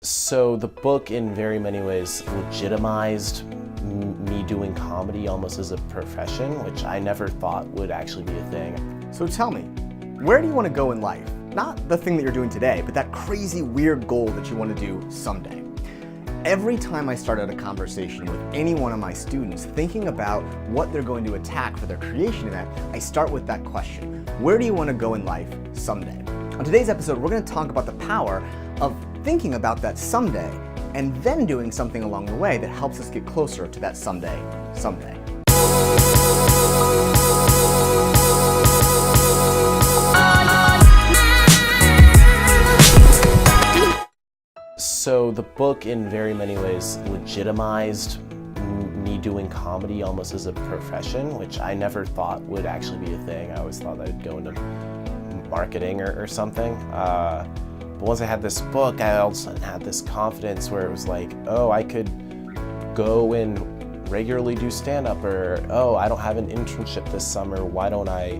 So the book in very many ways legitimized me doing comedy almost as a profession, which I never thought would actually be a thing. So tell me, where do you want to go in life? Not the thing that you're doing today, but that crazy weird goal that you want to do someday. Every time I start out a conversation with any one of my students thinking about what they're going to attack for their creation event, I start with that question. Where do you want to go in life someday? On today's episode, we're going to talk about the power of thinking about that someday and then doing something along the way that helps us get closer to that someday. So the book in very many ways legitimized me doing comedy almost as a profession, which I never thought would actually be a thing. I always thought I'd go into marketing or something. But once I had this book, I also had this confidence where it was like, oh, I could go and regularly do stand-up, or oh, I don't have an internship this summer, why don't I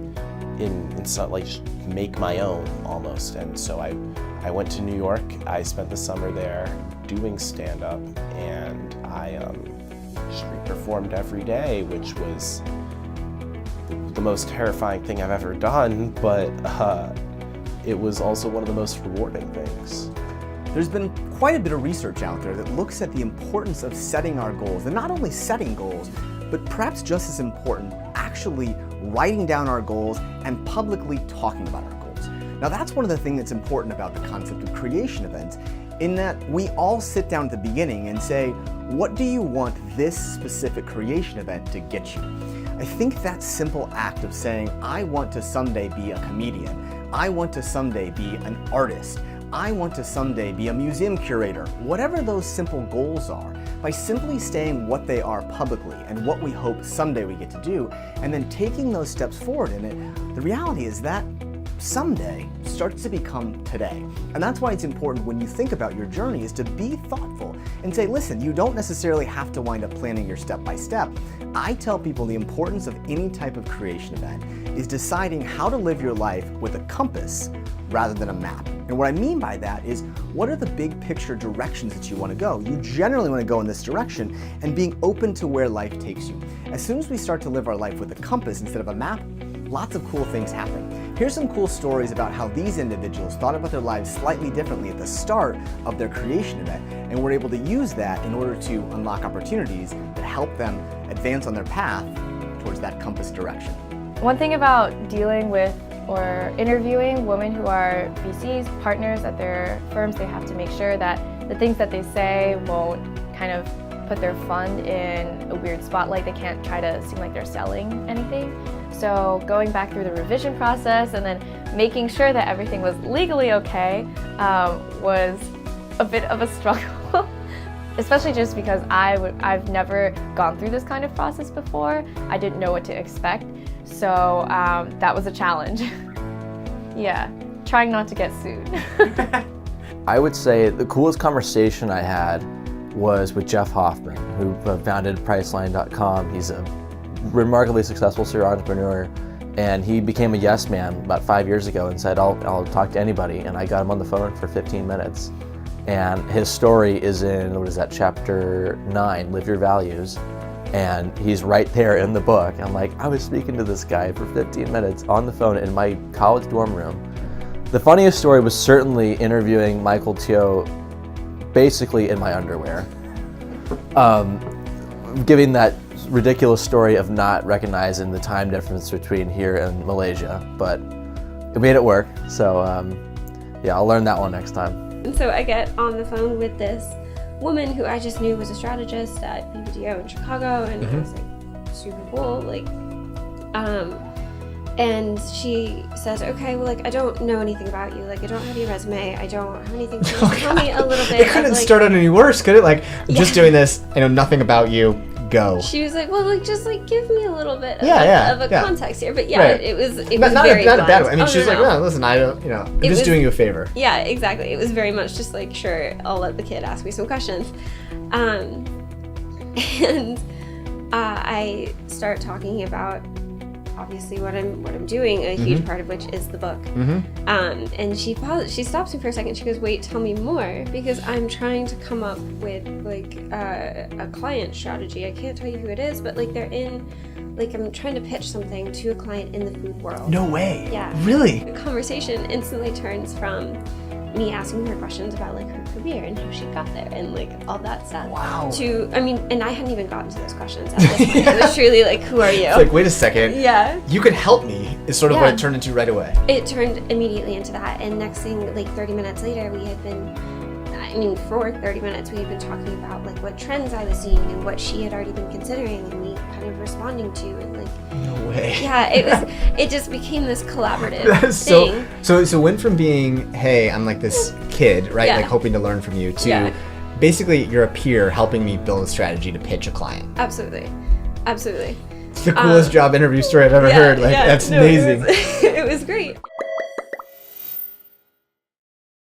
make my own almost. And so I went to New York, I spent the summer there doing stand-up, and I just performed every day, which was the most terrifying thing I've ever done, but it was also one of the most rewarding things. There's been quite a bit of research out there that looks at the importance of setting our goals, and not only setting goals, but perhaps just as important, actually writing down our goals and publicly talking about our goals. Now that's one of the things that's important about the concept of creation events, in that we all sit down at the beginning and say, what do you want this specific creation event to get you? I think that simple act of saying, I want to someday be a comedian, I want to someday be an artist, I want to someday be a museum curator, whatever those simple goals are, by simply saying what they are publicly and what we hope someday we get to do, and then taking those steps forward in it, the reality is that someday starts to become today. And that's why it's important when you think about your journey is to be thoughtful and say, listen, you don't necessarily have to wind up planning your step by step. I tell people the importance of any type of creation event is deciding how to live your life with a compass rather than a map. And what I mean by that is, what are the big picture directions that you want to go? You generally want to go in this direction, and being open to where life takes you. As soon as we start to live our life with a compass instead of a map, lots of cool things happen. Here's some cool stories about how these individuals thought about their lives slightly differently at the start of their creation event, and were able to use that in order to unlock opportunities that help them advance on their path towards that compass direction. One thing about dealing with or interviewing women who are VCs, partners at their firms, they have to make sure that the things that they say won't kind of put their fund in a weird spotlight. They can't try to seem like they're selling anything. So going back through the revision process and then making sure that everything was legally okay was a bit of a struggle. Especially just because I've never gone through this kind of process before. I didn't know what to expect. So that was a challenge. Yeah, trying not to get sued. I would say the coolest conversation I had was with Jeff Hoffman, who founded Priceline.com. He's a remarkably successful serial entrepreneur, and he became a yes man about 5 years ago and said, I'll talk to anybody, and I got him on the phone for 15 minutes. And his story is in, chapter 9, Live Your Values. And he's right there in the book. I'm like, I was speaking to this guy for 15 minutes on the phone in my college dorm room. The funniest story was certainly interviewing Michael Teo basically in my underwear. Giving that ridiculous story of not recognizing the time difference between here and Malaysia, but it made it work. So yeah, I'll learn that one next time. And so I get on the phone with this woman who I just knew was a strategist at BBDO in Chicago, and it was like super cool. And she says, okay, well, I don't know anything about you. I don't have your resume. I don't have anything. Tell me a little bit. It couldn't start out any worse, could it? I'm just doing this. I know nothing about you. Go. She was like, well, just give me a little bit of a context here. But right. it was not very not a bad way. I mean, oh, she's no, like, well, listen, I don't, I'm just doing you a favor. Yeah, exactly. It was very much just sure, I'll let the kid ask me some questions. And I start talking about obviously what I'm doing, a huge part of which is the book. And she stops me for a second. She goes, "Wait, tell me more," because I'm trying to come up with like a client strategy. I can't tell you who it is, but like I'm trying to pitch something to a client in the food world. No way. Yeah. Really? The conversation instantly turns from me asking her questions about like her career and how she got there and like all that stuff. Wow. And I hadn't even gotten to those questions at this point. It was truly like, who are you? It's like, wait a second. Yeah. You could help me is sort of what it turned into right away. It turned immediately into that. And next thing, like 30 minutes later, for 30 minutes, we had been talking about like what trends I was seeing and what she had already been considering and me kind of responding to, and like, no way. Yeah, it just became this collaborative thing. So it went from being, hey, I'm like this kid, right? Like hoping to learn from you, to basically you're a peer helping me build a strategy to pitch a client. Absolutely. It's the coolest job interview story I've ever heard. Like, that's amazing. It was great.